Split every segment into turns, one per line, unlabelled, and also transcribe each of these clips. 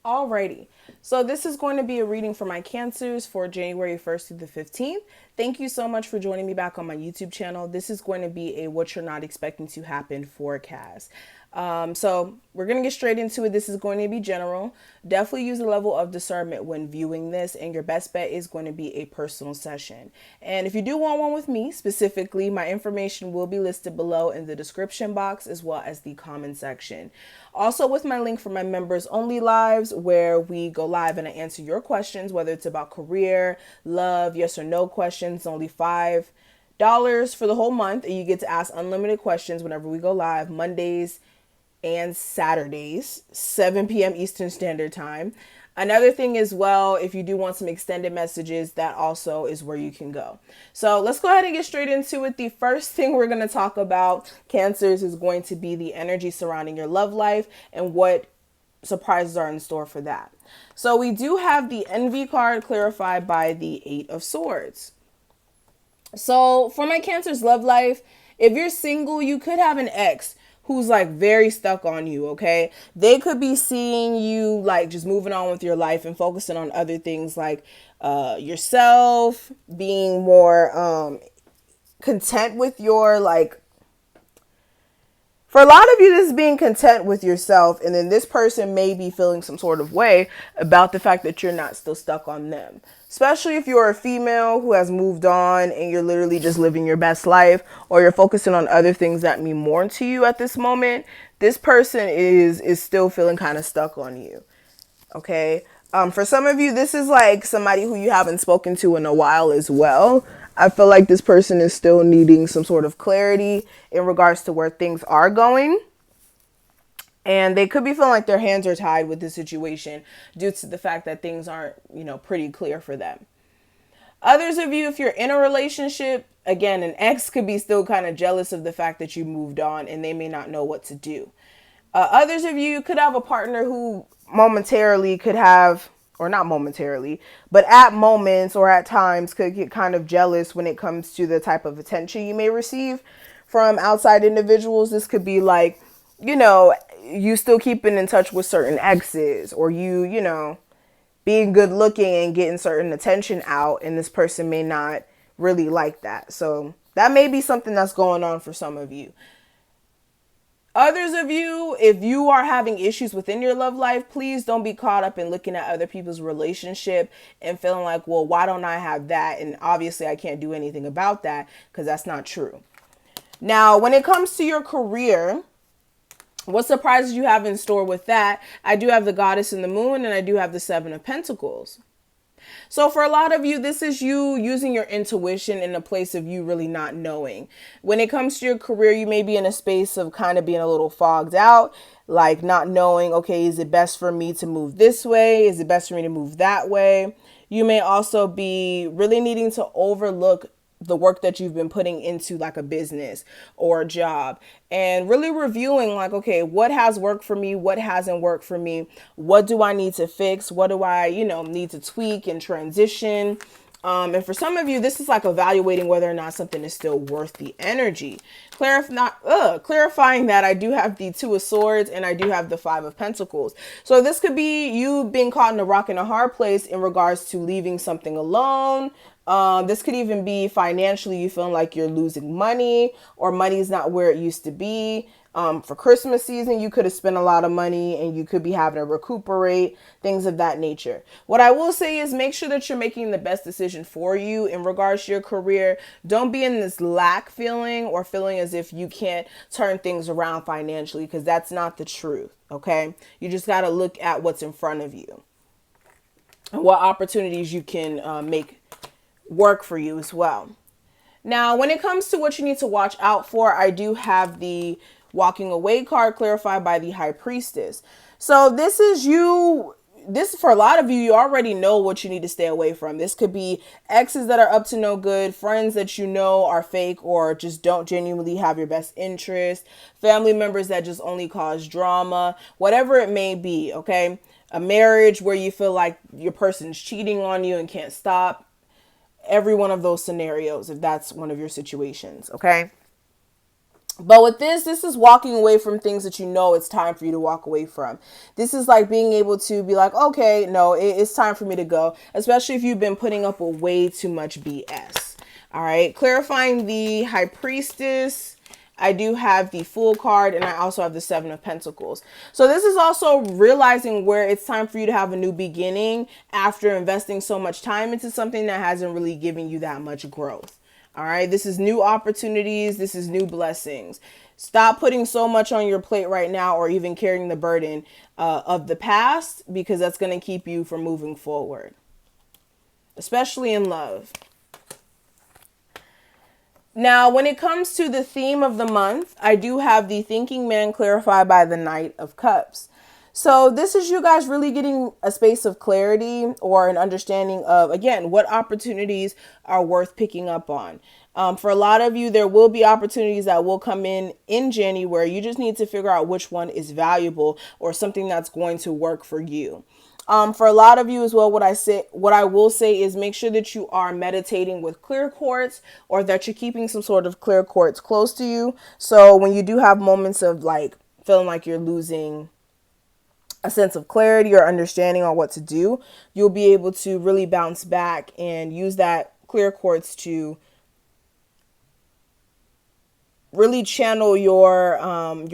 Alrighty, so this is going to be a reading for my Cancers for January 1st through the 15th. Thank you so much for joining me back on my YouTube channel. This is going to be a what you're not expecting to happen forecast. So we're going to get straight into it. This is going to be general. Definitely use a level of discernment when viewing this, and your best bet is going to be a personal session. And if you do want one with me specifically, my information will be listed below in the description box as well as the comment section. Also with my link for my members only lives, where we go live and I answer your questions, whether it's about career, love, yes or no questions, only $5 for the whole month, and you get to ask unlimited questions whenever we go live, Mondays and Saturdays, 7 p.m. Eastern Standard Time. Another thing as well, if you do want some extended messages, that also is where you can go. So let's go ahead and get straight into it. The first thing we're going to talk about, Cancers, is going to be the energy surrounding your love life and what surprises are in store for that. So we do have the Envy card clarified by the Eight of Swords. So for my Cancer's love life, if you're single, you could have an ex who's like very stuck on you, okay? They could be seeing you like just moving on with your life and focusing on other things like yourself, being more content with your like, for a lot of you, this is being content with yourself, and then this person may be feeling some sort of way about the fact that you're not still stuck on them. Especially if you're a female who has moved on and you're literally just living your best life, or you're focusing on other things that mean more to you at this moment. This person is still feeling kind of stuck on you. Okay. For some of you, this is like somebody who you haven't spoken to in a while as well. I feel like this person is still needing some sort of clarity in regards to where things are going. And they could be feeling like their hands are tied with the situation due to the fact that things aren't, pretty clear for them. Others of you, if you're in a relationship, again, an ex could be still kind of jealous of the fact that you moved on and they may not know what to do. Others of you could have a partner who momentarily could have, or not momentarily, but at moments or at times could get kind of jealous when it comes to the type of attention you may receive from outside individuals. This could be like, you still keeping in touch with certain exes, or you being good looking and getting certain attention out, and this person may not really like that. So that may be something that's going on for some of you. Others of you, if you are having issues within your love life, please don't be caught up in looking at other people's relationship and feeling like, well, why don't I have that? And obviously I can't do anything about that, because that's not true. Now, when it comes to your career, what surprises you have in store with that? I do have the Goddess and the Moon, and I do have the Seven of Pentacles. So for a lot of you, this is you using your intuition in a place of you really not knowing. When it comes to your career, you may be in a space of kind of being a little fogged out, like not knowing, okay, is it best for me to move this way? Is it best for me to move that way? You may also be really needing to overlook the work that you've been putting into like a business or a job, and really reviewing like, okay, what has worked for me? What hasn't worked for me? What do I need to fix? What do I, need to tweak and transition? And for some of you, this is like evaluating whether or not something is still worth the energy. Clarifying that I do have the Two of Swords and I do have the Five of Pentacles. So this could be you being caught in a rock and a hard place in regards to leaving something alone. This could even be financially, you feeling like you're losing money, or money's not where it used to be. For Christmas season, you could have spent a lot of money and you could be having to recuperate, things of that nature. What I will say is make sure that you're making the best decision for you in regards to your career. Don't be in this lack feeling or feeling as if you can't turn things around financially, because that's not the truth. Okay. You just got to look at what's in front of you and what opportunities you can make work for you as well. Now, when it comes to what you need to watch out for, I do have the Walking Away card clarified by the High Priestess. So this is you. This, for a lot of you, you already know what you need to stay away from. This could be exes that are up to no good, friends that you know are fake or just don't genuinely have your best interest, family members that just only cause drama, whatever it may be, okay? A marriage where you feel like your person's cheating on you and can't stop. Every one of those scenarios, if that's one of your situations, okay? But with this is walking away from things that you know it's time for you to walk away from. This is like being able to be like, okay, no, it's time for me to go, especially if you've been putting up with way too much BS. All right, clarifying the High Priestess. I do have the Fool card, and I also have the Seven of Pentacles. So this is also realizing where it's time for you to have a new beginning after investing so much time into something that hasn't really given you that much growth. All right, this is new opportunities. This is new blessings. Stop putting so much on your plate right now, or even carrying the burden of the past, because that's going to keep you from moving forward, especially in love. Now, when it comes to the theme of the month, I do have the Thinking Man clarified by the Knight of Cups. So this is you guys really getting a space of clarity or an understanding of, again, what opportunities are worth picking up on. For a lot of you, there will be opportunities that will come in January. You just need to figure out which one is valuable or something that's going to work for you. For a lot of you as well, what I will say is make sure that you are meditating with clear quartz, or that you're keeping some sort of clear quartz close to you. So when you do have moments of like feeling like you're losing a sense of clarity or understanding on what to do, you'll be able to really bounce back and use that clear quartz to really channel your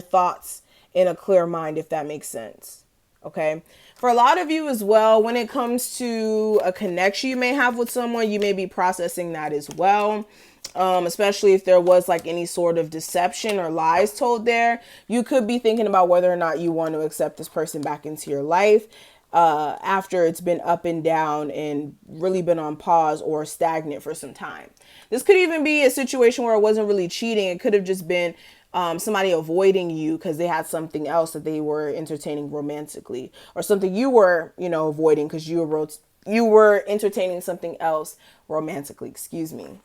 thoughts in a clear mind, if that makes sense. Okay. For a lot of you as well, when it comes to a connection you may have with someone, you may be processing that as well. Especially if there was like any sort of deception or lies told there, you could be thinking about whether or not you want to accept this person back into your life after it's been up and down and really been on pause or stagnant for some time. This could even be a situation where it wasn't really cheating. It could have just been somebody avoiding you because they had something else that they were entertaining romantically, or something you were, avoiding because you were entertaining something else romantically, excuse me.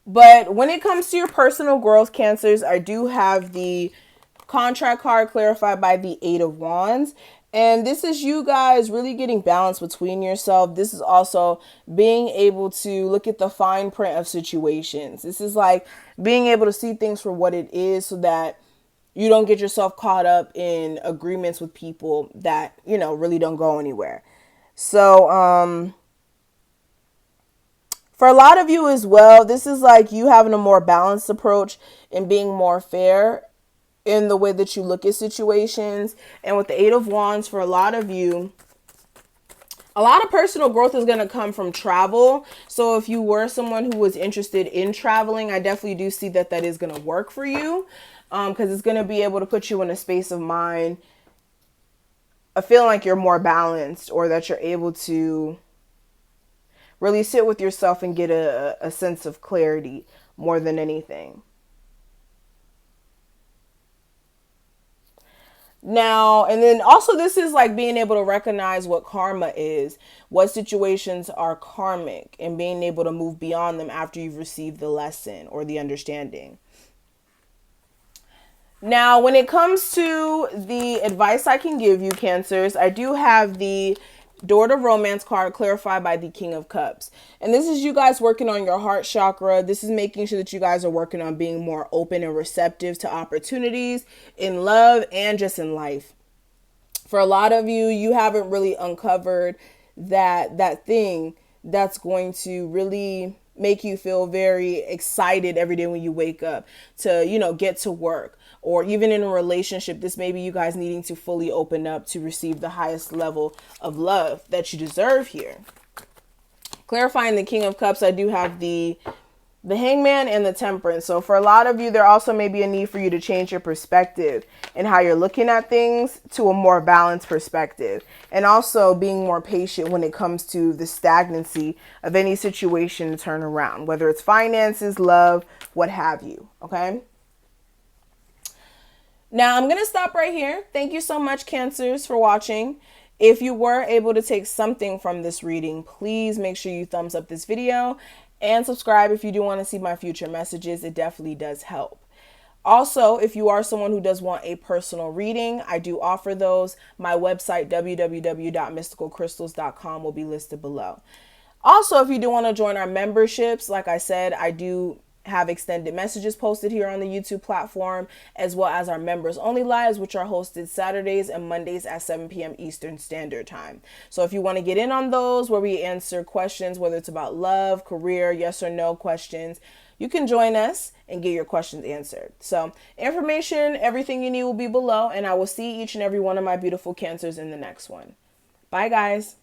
But when it comes to your personal growth, Cancers, I do have the contract card clarified by the Eight of Wands. And this is you guys really getting balance between yourself. This is also being able to look at the fine print of situations. This is like being able to see things for what it is, so that you don't get yourself caught up in agreements with people that, really don't go anywhere. So, for a lot of you as well, this is like you having a more balanced approach and being more fair in the way that you look at situations. And with the Eight of Wands, for a lot of you, a lot of personal growth is going to come from travel. So if you were someone who was interested in traveling, I definitely do see that that is going to work for you, because it's going to be able to put you in a space of mind of feeling like you're more balanced, or that you're able to really sit with yourself and get a sense of clarity more than anything. Now, and then also this is like being able to recognize what karma is, what situations are karmic, and being able to move beyond them after you've received the lesson or the understanding. Now, when it comes to the advice I can give you, Cancers, I do have the Door to Romance card clarified by the King of Cups. And this is you guys working on your heart chakra. This is making sure that you guys are working on being more open and receptive to opportunities in love and just in life. For a lot of you, you haven't really uncovered that thing that's going to really make you feel very excited every day when you wake up to, get to work, or even in a relationship. This may be you guys needing to fully open up to receive the highest level of love that you deserve here. Clarifying the King of Cups, I do have the Hangman and the Temperance. So for a lot of you, there also may be a need for you to change your perspective and how you're looking at things to a more balanced perspective, and also being more patient when it comes to the stagnancy of any situation to turn around, whether it's finances, love, what have you. Okay. Now I'm going to stop right here. Thank you so much, Cancers, for watching. If you were able to take something from this reading, please make sure you thumbs up this video and subscribe if you do want to see my future messages. It definitely does help. Also, if you are someone who does want a personal reading, I do offer those. My website, www.MystikalKristals.com, will be listed below. Also, if you do want to join our memberships, like I said, I do have extended messages posted here on the YouTube platform, as well as our members only lives, which are hosted Saturdays and Mondays at 7 p.m. Eastern Standard Time. So if you want to get in on those, where we answer questions, whether it's about love, career, yes or no questions, you can join us and get your questions answered. So information, everything you need will be below, and I will see each and every one of my beautiful Cancers in the next one. Bye, guys.